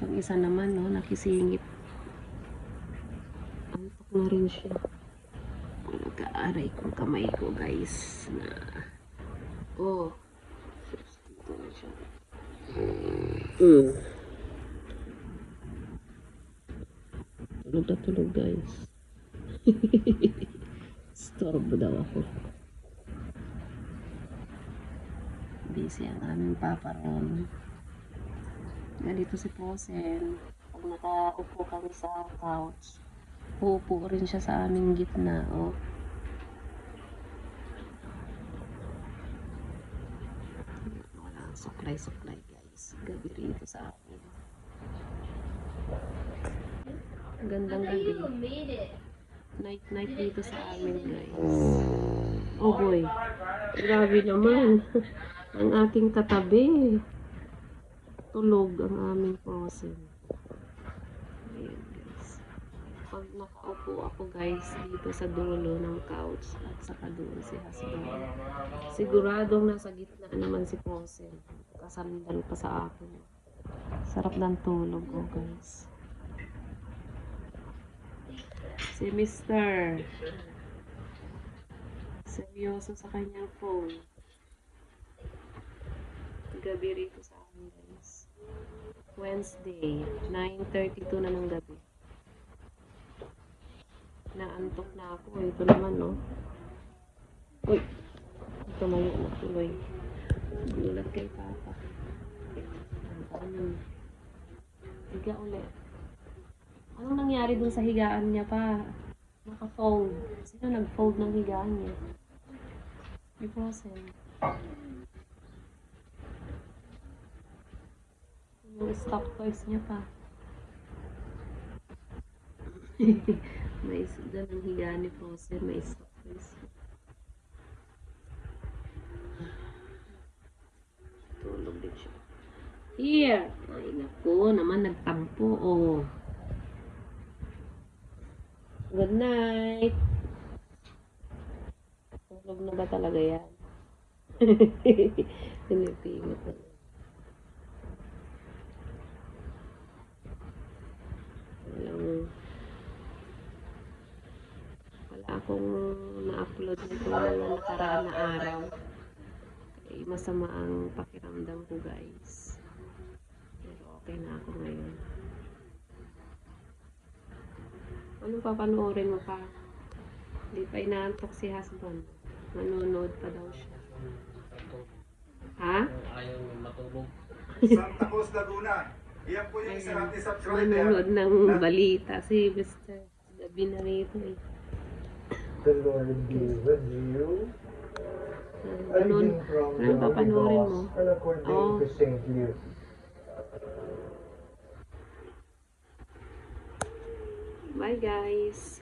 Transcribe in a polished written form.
Itong isa naman, no, nakisingit. Antok na rin siya. Nagkaaray kong kamay ko, guys. Na, oh. Dito na siya. Tulog na tulog, guys. Storbo daw ako. Busy ang aming papa ron. Ganito si Posen. Pag nakaupo kami sa couch, uupo rin siya sa aming gitna. Oh. Walang suklay-suklay, guys. Gabi rito sa akin. Gandang gabi. Night dito sa amin, guys. Oh boy. Grabe naman. Ang aking katabi. Tulog ang aming Posen. Ayan, guys. Pag nakaupo ako, guys, dito sa dulo ng couch at saka doon si husband, siguradong nasa gitna naman si Posen. Kasandal pa sa akin. Sarap ng tulog ko, guys. Si Mr. seryoso sa kanyang phone. Gabi rito sa amin, guys. Wednesday, 9:32 na ng gabi. Naantok na ako. Ito naman, no. Uy, tumayo na tuloy. Gulat kay Papa. Higa ulit. Anong nangyari dun sa higaan niya pa? Naka-fold. Sino nag-fold ng higaan niya? May Posen. Yung stock toys niya pa. May sudan ng higaan ni Posen. May stock toys. Tulog din siya. Here! Ay, naku. Naman nagtampo. Oh. Good night. Tulog na ba talaga yan? Pinipimit na. Wala akong na-upload nito mga nakaraan na araw. Kaya masama ang pakiramdam ko, guys. Pero okay na ako ngayon. Anong papanoorin mo pa? Hindi pa inaantok si husband. Manonood pa daw siya. Ha? Ayaw matulog. Santa Cruz, Laguna. Iyan po yung isa natin subscriber. Manonood ng balita si Mr. Gabi na rito eh. The Lord be with you. Ano papanoorin mo? According to St. Luke. Bye, guys.